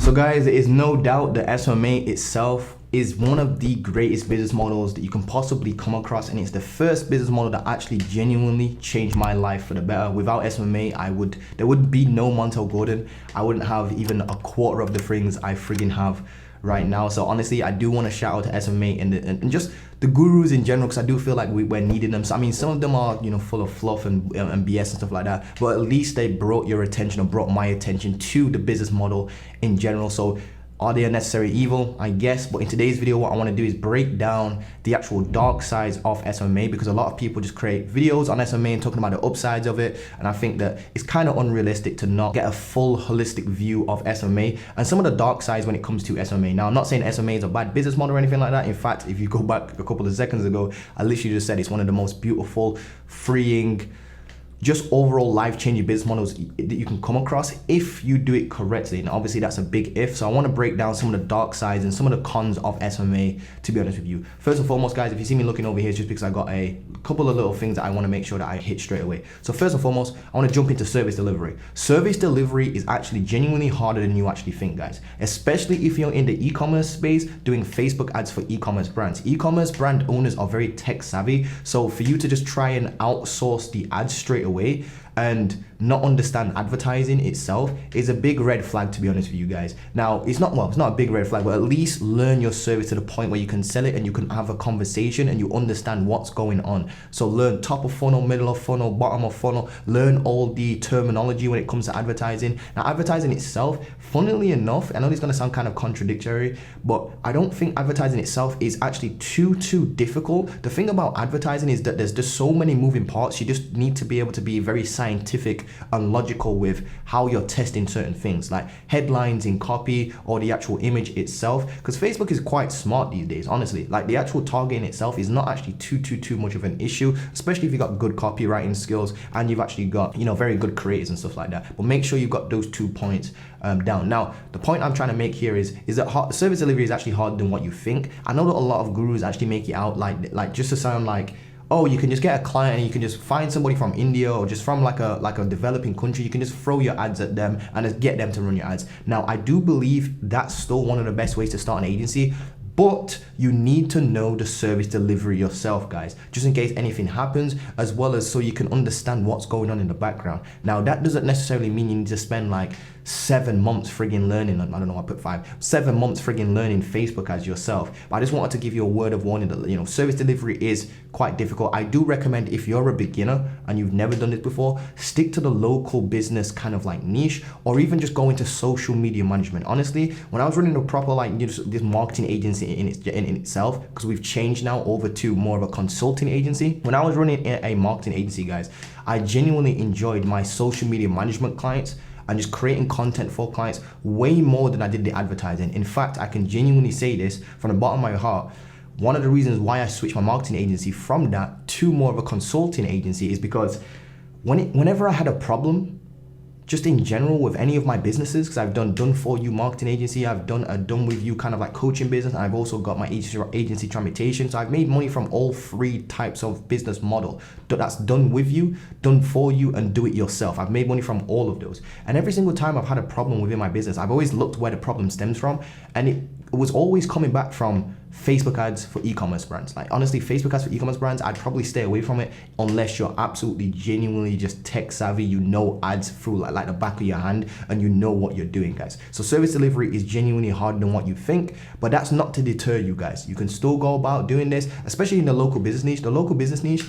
So guys, there is no doubt that SMMA itself is one of the greatest business models that you can possibly come across, and it's the first business model that actually genuinely changed my life for the better. Without SMMA, there would be no Montel Gordon. I wouldn't have even a quarter of the things I friggin' have right now. So honestly, I do want to shout out to SMMA and just the gurus in general, because I do feel like we're needing them. So I mean, some of them are, you know, full of fluff and BS and stuff like that, but at least they brought your attention, or brought my attention to the business model in general. So are they a necessary evil? I guess. But in today's video, what I want to do is break down the actual dark sides of SMMA, because a lot of people just create videos on SMMA and talking about the upsides of it. And I think that it's kind of unrealistic to not get a full holistic view of SMMA and some of the dark sides when it comes to SMMA. Now, I'm not saying SMMA is a bad business model or anything like that. In fact, if you go back a couple of seconds ago, I literally just said it's one of the most beautiful, freeing, just overall life-changing business models that you can come across if you do it correctly. And obviously that's a big if. So I want to break down some of the dark sides and some of the cons of SMMA, to be honest with you. First and foremost, guys, if you see me looking over here, it's just because I got a couple of little things that I want to make sure that I hit straight away. So first and foremost, I want to jump into service delivery. Service delivery is actually genuinely harder than you actually think, guys, especially if you're in the e-commerce space doing Facebook ads for e-commerce brands. E-commerce brand owners are very tech savvy. So for you to just try and outsource the ads straight away and not understand advertising itself is a big red flag, to be honest with you guys. Now, it's not a big red flag, but at least learn your service to the point where you can sell it and you can have a conversation and you understand what's going on. So learn top of funnel, middle of funnel, bottom of funnel, learn all the terminology when it comes to advertising. Now, advertising itself, funnily enough, I know this is gonna sound kind of contradictory, but I don't think advertising itself is actually too difficult. The thing about advertising is that there's just so many moving parts. You just need to be able to be very scientific and logical with how you're testing certain things, like headlines in copy or the actual image itself, because Facebook is quite smart these days, honestly. Like, the actual targeting itself is not actually too much of an issue, especially if you've got good copywriting skills and you've actually got, you know, very good creators and stuff like that. But make sure you've got those 2 points down. Now, the point I'm trying to make here is that service delivery is actually harder than what you think. I know that a lot of gurus actually make it out like just to sound like, oh, you can just get a client and you can just find somebody from India or just from like a developing country. You can just throw your ads at them and just get them to run your ads. Now, I do believe that's still one of the best ways to start an agency, but you need to know the service delivery yourself, guys, just in case anything happens, as well as so you can understand what's going on in the background. Now, that doesn't necessarily mean you need to spend like 7 months friggin' learning, I don't know, I put 7 months friggin' learning Facebook ads yourself. But I just wanted to give you a word of warning that, you know, service delivery is quite difficult. I do recommend, if you're a beginner and you've never done this before, stick to the local business kind of like niche, or even just go into social media management. Honestly, when I was running a proper like, you know, this marketing agency in itself, because we've changed now over to more of a consulting agency. When I was running a marketing agency, guys, I genuinely enjoyed my social media management clients and just creating content for clients way more than I did the advertising. In fact, I can genuinely say this from the bottom of my heart. One of the reasons why I switched my marketing agency from that to more of a consulting agency is because whenever I had a problem, just in general with any of my businesses, because I've done for you marketing agency, I've done a done with you kind of like coaching business, and I've also got my agency transmutation. So I've made money from all 3 types of business model. That's done with you, done for you, and do it yourself. I've made money from all of those. And every single time I've had a problem within my business, I've always looked where the problem stems from, and it was always coming back from Facebook ads for e-commerce brands. Like, honestly, Facebook ads for e-commerce brands, I'd probably stay away from it unless you're absolutely genuinely just tech savvy, you know ads through like the back of your hand, and you know what you're doing, guys. So service delivery is genuinely harder than what you think, but that's not to deter you, guys. You can still go about doing this, especially in the local business niche. The local business niche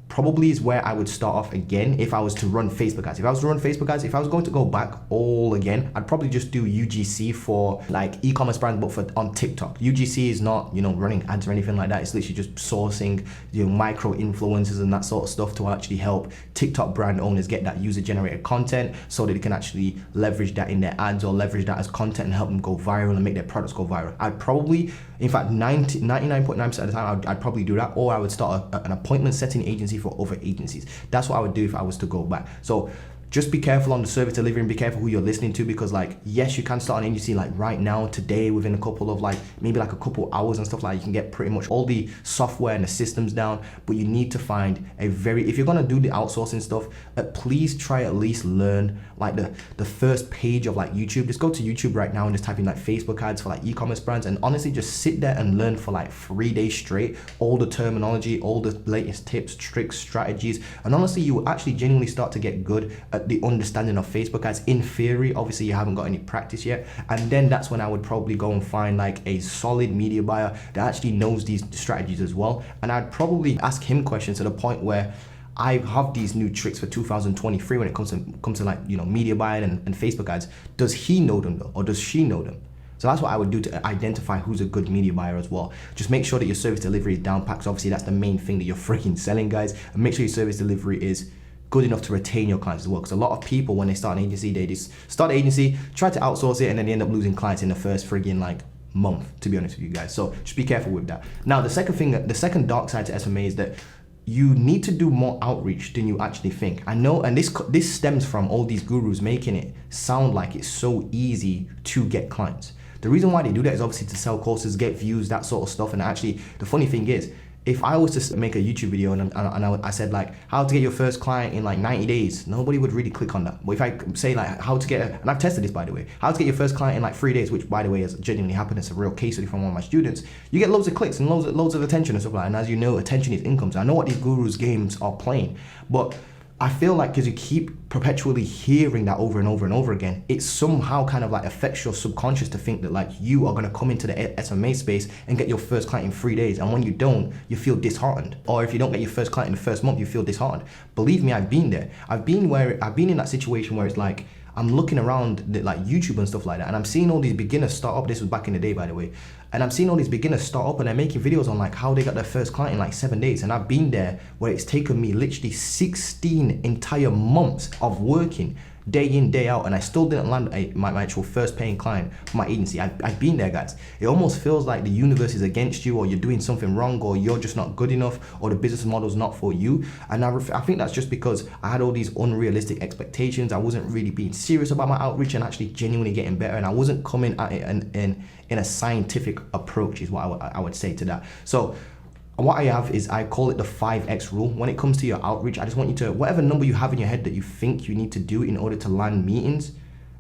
probably is where I would start off again if I was to run Facebook ads. If I was to run Facebook ads, if I was going to go back all again, I'd probably just do UGC for like e-commerce brands, but on TikTok. UGC is not, you know, running ads or anything like that. It's literally just sourcing, you know, micro influencers and that sort of stuff to actually help TikTok brand owners get that user generated content so that they can actually leverage that in their ads or leverage that as content and help them go viral and make their products go viral. I'd probably, in fact, 99.9% of the time, I'd probably do that, or I would start an appointment setting agency for other agencies. That's what I would do if I was to go back. So Just be careful on the service delivery and be careful who you're listening to, because like, yes, you can start an agency like right now, today, within a couple of like, maybe like a couple hours and stuff like that. You can get pretty much all the software and the systems down, but you need to find a if you're gonna do the outsourcing stuff, please try at least learn like the first page of like YouTube. Just go to YouTube right now and just type in like Facebook ads for like e-commerce brands, and honestly just sit there and learn for like 3 days straight, all the terminology, all the latest tips, tricks, strategies, and honestly you will actually genuinely start to get good at the understanding of Facebook ads. In theory, obviously you haven't got any practice yet, and then that's when I would probably go and find like a solid media buyer that actually knows these strategies as well, and I'd probably ask him questions to the point where I have these new tricks for 2023 when it comes to like, you know, media buying and Facebook ads. Does he know them though, or does she know them? So that's what I would do to identify who's a good media buyer as well. Just make sure that your service delivery is down packed. Obviously that's the main thing that you're freaking selling, guys, and make sure your service delivery is good enough to retain your clients as well. Because a lot of people, when they start an agency, they just start the agency, try to outsource it, and then they end up losing clients in the first friggin' like month, to be honest with you guys. So just be careful with that. Now, the second dark side to SMA is that you need to do more outreach than you actually think. I know, and this stems from all these gurus making it sound like it's so easy to get clients. The reason why they do that is obviously to sell courses, get views, that sort of stuff. And actually, the funny thing is, if I was to make a YouTube video and I said like how to get your first client in like 90 days, nobody would really click on that. But if I say like how to get, and I've tested this by the way, how to get your first client in like 3 days, which by the way has genuinely happened, it's a real case study from one of my students, you get loads of clicks and loads of attention and stuff like that. And as you know, attention is income. So I know what these gurus games are playing, but I feel like because you keep perpetually hearing that over and over and over again, it somehow kind of like affects your subconscious to think that like you are going to come into the SMA space and get your first client in 3 days. And when you don't, you feel disheartened. Or if you don't get your first client in the first month, you feel disheartened. Believe me, I've been there. I've been in that situation where it's like, I'm looking around like YouTube and stuff like that, and I'm seeing all these beginners start up. This was back in the day, by the way. And I'm seeing all these beginners start up and they're making videos on like how they got their first client in like 7 days. And I've been there where it's taken me literally 16 entire months of working day in, day out, and I still didn't land my actual first paying client for my agency. I've been there, guys. It almost feels like the universe is against you, or you're doing something wrong, or you're just not good enough, or the business model's not for you. And I think that's just because I had all these unrealistic expectations. I wasn't really being serious about my outreach and actually genuinely getting better, and I wasn't coming at it in a scientific approach is what I would say to that. So what I have is, I call it the 5X rule. When it comes to your outreach, I just want you to, whatever number you have in your head that you think you need to do in order to land meetings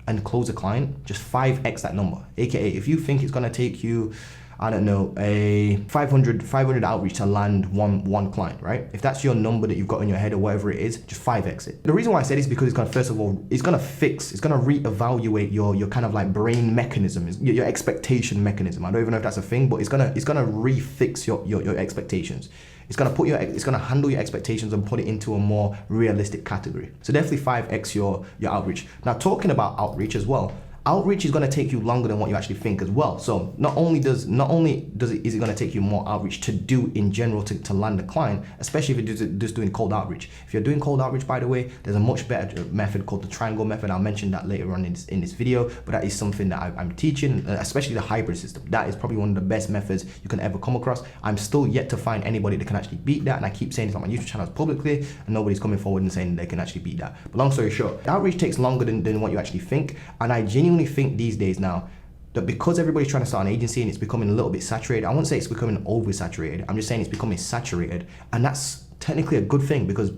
and close a client, just 5X that number. AKA, if you think it's gonna take you, I don't know, a 500 outreach to land one client, right? If that's your number that you've got in your head or whatever it is, just 5X it. The reason why I say this is because it's gonna, first of all, it's gonna reevaluate your kind of like brain mechanism, your expectation mechanism. I don't even know if that's a thing, but it's gonna refix your expectations. It's gonna handle your expectations and put it into a more realistic category. So definitely 5X your outreach. Now, talking about outreach as well, outreach is going to take you longer than what you actually think as well. So not only is it going to take you more outreach to do in general to land a client, especially if you're just doing cold outreach. If you're doing cold outreach, by the way, there's a much better method called the triangle method. I'll mention that later on in this video, but that is something that I'm teaching, especially the hybrid system. That is probably one of the best methods you can ever come across. I'm still yet to find anybody that can actually beat that, and I keep saying this on my YouTube channels publicly, and nobody's coming forward and saying they can actually beat that. But long story short, outreach takes longer than what you actually think, and I genuinely think these days now that because everybody's trying to start an agency and it's becoming a little bit saturated, I won't say it's becoming oversaturated, I'm just saying it's becoming saturated, and that's technically a good thing because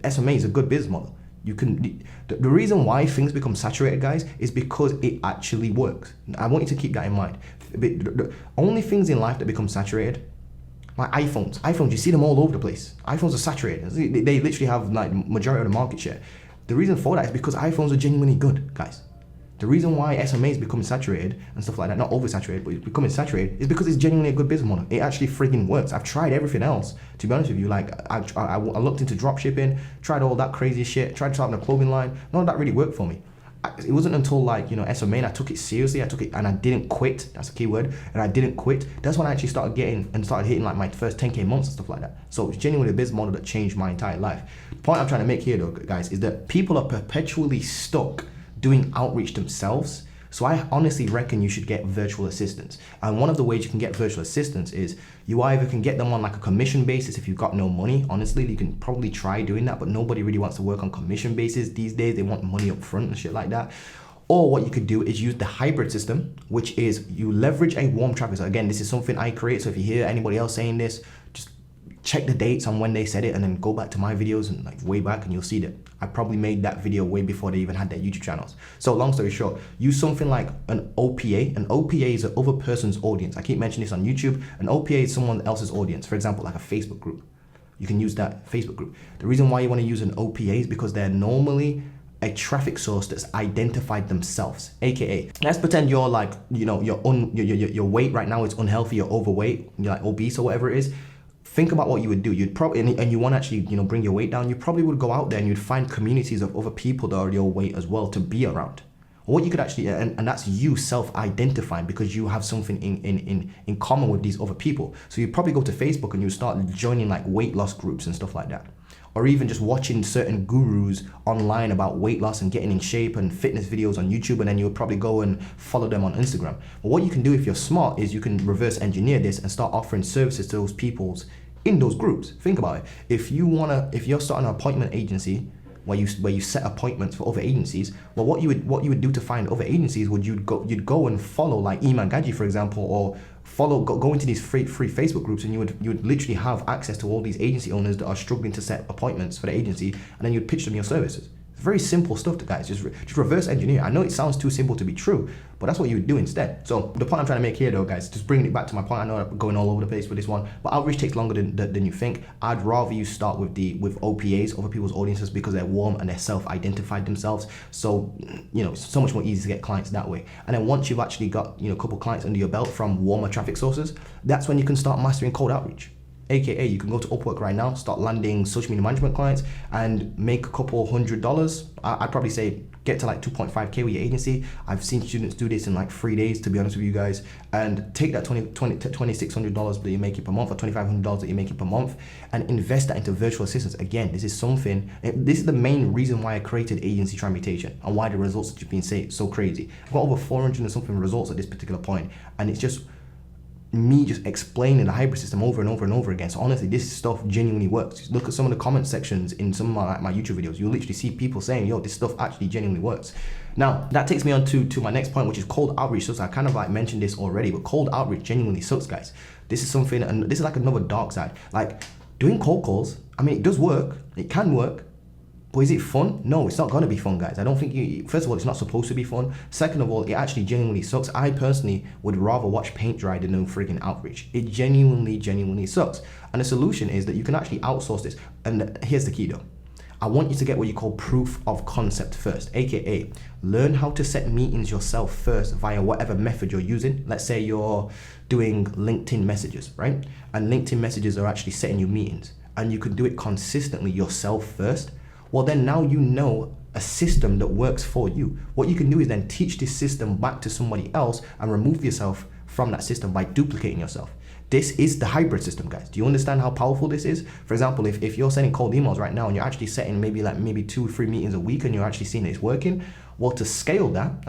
SMA is a good business model. The reason why things become saturated, guys, is because it actually works. I want you to keep that in mind. The only things in life that become saturated, like iPhones, you see them all over the place. iPhones are saturated. They literally have like majority of the market share. The reason for that is because iPhones are genuinely good, guys. The reason why SMA is becoming saturated and stuff like that, not oversaturated, but it's becoming saturated, is because it's genuinely a good business model. It actually freaking works. I've tried everything else, to be honest with you. Like, I looked into drop shipping, tried all that crazy shit, tried starting a clothing line. None of that really worked for me. It wasn't until like, SMA, and I took it seriously, and I didn't quit. That's a key word. And I didn't quit. That's when I actually started hitting like my first 10K months and stuff like that. So it's genuinely a business model that changed my entire life. The point I'm trying to make here though, guys, is that people are perpetually stuck doing outreach themselves, So I honestly reckon you should get virtual assistants. And one of the ways you can get virtual assistants is you either can get them on like a commission basis if you've got no money. Honestly, you can probably try doing that, but nobody really wants to work on commission basis these days. They want money up front and shit like that. Or what you could do is use the hybrid system, which is you leverage a warm traffic. So again, this is something I create. So if you hear anybody else saying this, just check the dates on when they said it and then go back to my videos and like way back and you'll see that I probably made that video way before they even had their YouTube channels. So long story short, use something like an OPA. An OPA is an other person's audience. I keep mentioning this on YouTube. An OPA is someone else's audience. For example, like a Facebook group. You can use that Facebook group. The reason why you want to use an OPA is because they're normally a traffic source that's identified themselves, aka let's pretend you're like, you know, your weight right now is unhealthy, you're overweight, you're like obese or whatever it is. Think about what you would do. You'd probably, and you want to actually, you know, bring your weight down. You probably would go out there and you'd find communities of other people that are your weight as well to be around. Or what you could actually, and that's you self-identifying because you have something in common with these other people. So you probably go to Facebook and you start joining like weight loss groups and stuff like that. Or even just watching certain gurus online about weight loss and getting in shape and fitness videos on YouTube, and then you would probably go and follow them on Instagram. But what you can do if you're smart is you can reverse engineer this and start offering services to those people's in those groups. Think about it. If you're starting an appointment agency where you set appointments for other agencies, well, what you would do to find other agencies would you'd go and follow like Iman Gaji, for example, or go into these free Facebook groups, and you would literally have access to all these agency owners that are struggling to set appointments for the agency, and then you'd pitch them your services. It's very simple stuff to guys, just reverse engineer. I know it sounds too simple to be true, but that's what you would do instead. So the point I'm trying to make here though, guys, just bringing it back to my point, I know I'm going all over the place with this one, but outreach takes longer than you think. I'd rather you start with OPAs, other people's audiences, because they're warm and they're self-identified themselves. So, you know, it's so much more easy to get clients that way. And then once you've actually got, you know, a couple clients under your belt from warmer traffic sources, that's when you can start mastering cold outreach. AKA, you can go to Upwork right now, start landing social media management clients and make a couple $100. I'd probably say get to like 2.5K with your agency. I've seen students do this in like 3 days, to be honest with you guys, and take that $2,600 that you're making per month or $2,500 that you're making per month and invest that into virtual assistants. Again, this is the main reason why I created Agency Transmutation and why the results have been so crazy. I've got over 400 and something results at this particular point, and it's just me just explaining the hybrid system over and over and over again. So honestly, this stuff genuinely works. Just look at some of the comment sections in some of my YouTube videos. You'll literally see people saying, yo, this stuff actually genuinely works. Now, that takes me on to my next point, which is cold outreach. So I kind of like mentioned this already, but cold outreach genuinely sucks, guys. This is something, and this is like another dark side. Like doing cold calls, I mean, it does work, it can work, but is it fun? No, it's not gonna be fun, guys. I don't think first of all, it's not supposed to be fun. Second of all, it actually genuinely sucks. I personally would rather watch paint dry than no freaking outreach. It genuinely sucks. And the solution is that you can actually outsource this. And here's the key though. I want you to get what you call proof of concept first, AKA learn how to set meetings yourself first via whatever method you're using. Let's say you're doing LinkedIn messages, right? And LinkedIn messages are actually setting you meetings, and you can do it consistently yourself first. Well, then now you know a system that works for you. What you can do is then teach this system back to somebody else and remove yourself from that system by duplicating yourself. This is the hybrid system, guys. Do you understand how powerful this is? For example, if you're sending cold emails right now and you're actually setting maybe 2 or 3 meetings a week and you're actually seeing it's working, well, to scale that,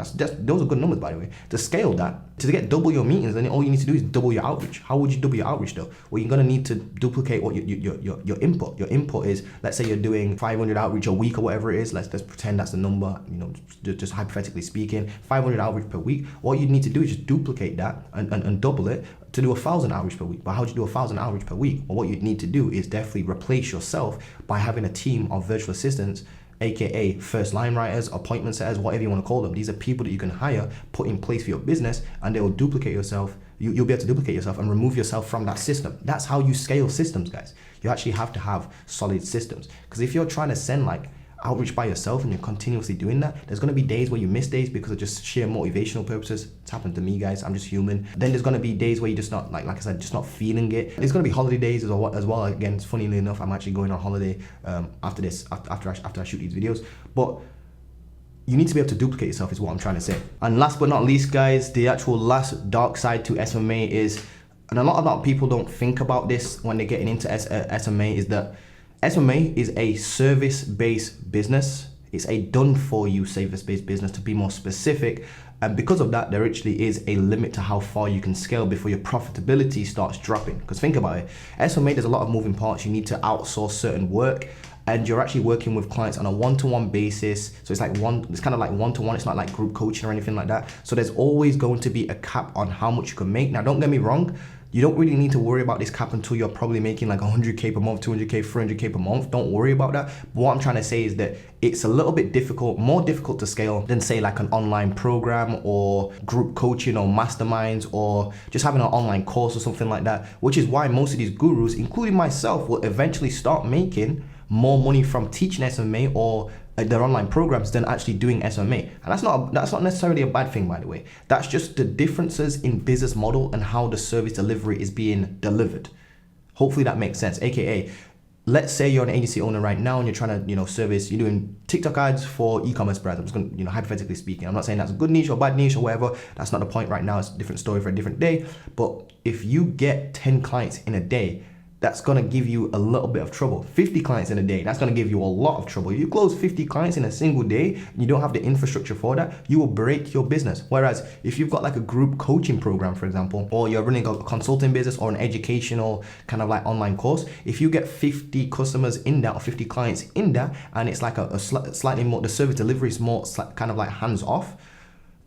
those are good numbers, by the way. To scale that, to get double your meetings, then all you need to do is double your outreach. How would you double your outreach though? Well, you're gonna need to duplicate what your input. Your input is, let's say you're doing 500 outreach a week or whatever it is. Let's pretend that's the number, you know, just hypothetically speaking, 500 outreach per week. What you need to do is just duplicate that and double it to do 1,000 outreach per week. But how do you do 1,000 outreach per week? Well, what you need to do is definitely replace yourself by having a team of virtual assistants, AKA first line writers, appointment setters, whatever you want to call them. These are people that you can hire, put in place for your business, and they will duplicate yourself. You'll be able to duplicate yourself and remove yourself from that system. That's how you scale systems, guys. You actually have to have solid systems. Because if you're trying to send like outreach by yourself and you're continuously doing that, there's going to be days where you miss days because of just sheer motivational purposes. It's happened to me, guys. I'm just human. Then there's going to be days where you're just not, like I said, just not feeling it. There's going to be holiday days as well. Again, funnily enough, I'm actually going on holiday after I shoot these videos. But you need to be able to duplicate yourself is what I'm trying to say. And last but not least, guys, the actual last dark side to SMMA is, and a lot of people don't think about this when they're getting into SMMA, is that SMMA is a service-based business. It's a done-for-you service-based business, to be more specific. And because of that, there actually is a limit to how far you can scale before your profitability starts dropping. Because think about it, SMMA, there's a lot of moving parts. You need to outsource certain work, and you're actually working with clients on a one-to-one basis. So it's kind of like one-to-one. It's not like group coaching or anything like that. So there's always going to be a cap on how much you can make. Now, don't get me wrong. You don't really need to worry about this cap until you're probably making like 100K per month, 200K, 300K per month. Don't worry about that. But what I'm trying to say is that it's a little bit more difficult to scale than say like an online program or group coaching or masterminds or just having an online course or something like that, which is why most of these gurus, including myself, will eventually start making more money from teaching SMMA or their online programs than actually doing SMMA. And that's not necessarily a bad thing, by the way. That's just the differences in business model and how the service delivery is being delivered. Hopefully that makes sense. AKA, let's say you're an agency owner right now and you're trying to, service, you're doing TikTok ads for e-commerce brands. I'm just going to, hypothetically speaking, I'm not saying that's a good niche or bad niche or whatever. That's not the point right now. It's a different story for a different day. But if you get 10 clients in a day, that's going to give you a little bit of trouble. 50 clients in a day, that's going to give you a lot of trouble. If you close 50 clients in a single day and you don't have the infrastructure for that, you will break your business. Whereas if you've got like a group coaching program, for example, or you're running a consulting business or an educational kind of like online course, if you get 50 customers in that or 50 clients in that, and it's like a slightly more, the service delivery is more kind of like hands off,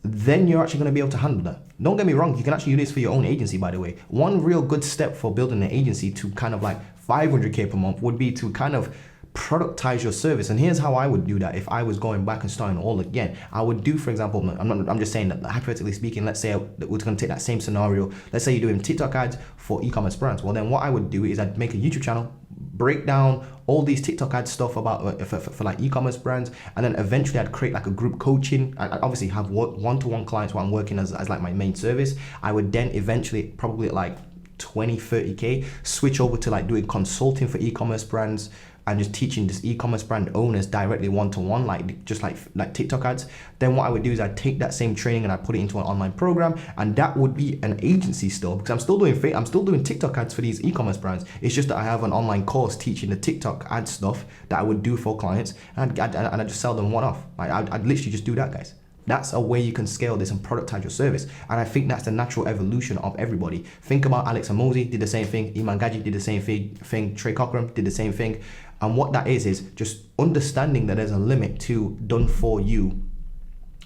then you're actually going to be able to handle that. Don't get me wrong, you can actually do this for your own agency, by the way. One real good step for building an agency to kind of like 500K per month would be to kind of productize your service. And here's how I would do that if I was going back and starting all again. I would do, for example, I'm just saying that hypothetically speaking, let's say we're going to take that same scenario. Let's say you're doing TikTok ads for e-commerce brands. Well, then what I would do is I'd make a YouTube channel, break down all these TikTok ad stuff about for like e-commerce brands, and then eventually I'd create like a group coaching. I obviously have one-to-one clients while I'm working as like my main service. I would then eventually, probably at like 20-30K, switch over to like doing consulting for e-commerce brands and just teaching this e-commerce brand owners directly one-to-one, like just like TikTok ads. Then what I would do is I'd take that same training and I'd put it into an online program, and that would be an agency still, because I'm still doing TikTok ads for these e-commerce brands. It's just that I have an online course teaching the TikTok ad stuff that I would do for clients, and I just sell them one-off. I'd literally just do that, guys. That's a way you can scale this and productize your service. And I think that's the natural evolution of everybody. Think about Alex Hormozi did the same thing. Iman Gaji did the same thing. Trey Cochran did the same thing. And what that is just understanding that there's a limit to done for you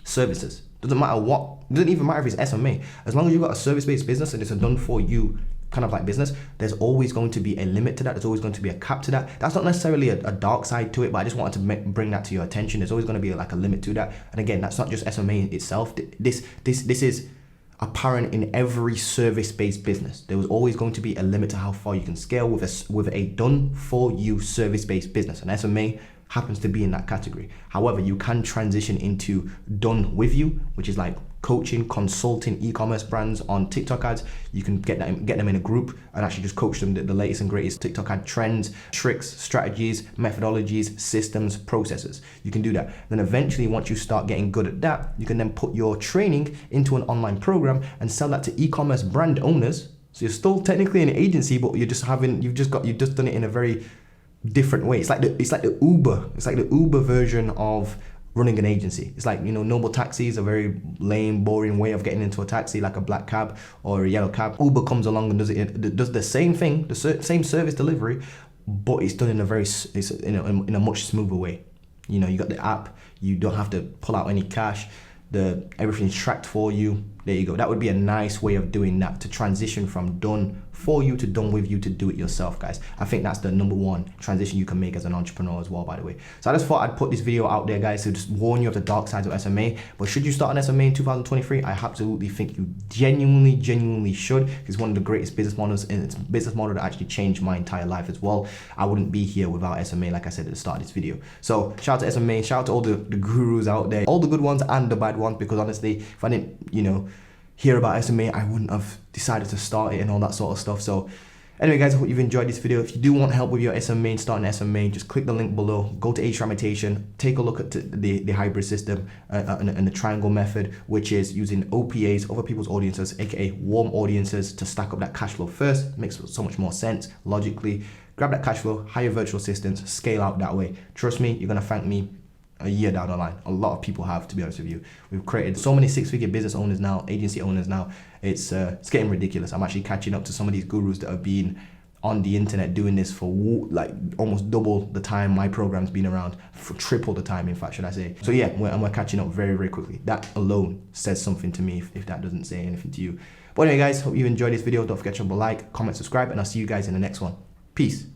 services. Doesn't even matter if it's SMMA. As long as you've got a service-based business and it's a done for you kind of like business, there's always going to be a limit to that. There's always going to be a cap to that. That's not necessarily a dark side to it, but I just wanted to bring that to your attention. There's always going to be like a limit to that. And again, that's not just SMMA itself. This is apparent in every service-based business. There was always going to be a limit to how far you can scale with a done for you service-based business. And SMMA happens to be in that category. However, you can transition into done with you, which is like coaching, consulting e-commerce brands on TikTok ads. You can get them in a group and actually just coach them the latest and greatest TikTok ad trends, tricks, strategies, methodologies, systems, processes. You can do that. Then eventually, once you start getting good at that, you can then put your training into an online program and sell that to e-commerce brand owners. So you're still technically an agency, but you've just done it in a very different way. It's like the Uber version of running an agency. It's like, Noble Taxi is a very lame, boring way of getting into a taxi, like a black cab or a yellow cab. Uber comes along and does the same thing, the same service delivery, but it's done in a much smoother way. You got the app, you don't have to pull out any cash, everything's tracked for you. There you go. That would be a nice way of doing that, to transition from done for you to done with you, to do it yourself, guys. I think that's the number one transition you can make as an entrepreneur as well, by the way. So I just thought I'd put this video out there, guys, to just warn you of the dark sides of SMMA. But should you start an SMMA in 2023? I absolutely think you genuinely should. It's one of the greatest business models, and it's a business model that actually changed my entire life as well. I wouldn't be here without SMMA, like I said at the start of this video. So shout out to SMMA, shout out to all the gurus out there, all the good ones and the bad ones, because honestly, if I didn't, hear about SMMA, I wouldn't have decided to start it and all that sort of stuff. So anyway, guys, I hope you've enjoyed this video. If you do want help with your SMMA and starting SMMA, just click the link below, go to H-Ramitation, take a look at the hybrid system and the triangle method, which is using OPAs, other people's audiences, aka warm audiences, to stack up that cash flow first. It makes so much more sense logically. Grab that cash flow, hire virtual assistants, scale out that way. Trust me, you're gonna thank me a year down the line. A lot of people have, to be honest with you. We've created so many six-figure business owners now, agency owners now. It's getting ridiculous. I'm actually catching up to some of these gurus that have been on the internet doing this for like almost double the time my program's been around, for triple the time, in fact, should I say. So yeah, we're catching up very, very quickly. That alone says something to me if that doesn't say anything to you. But anyway, guys, hope you enjoyed this video. Don't forget to drop a like, comment, subscribe, and I'll see you guys in the next one. Peace.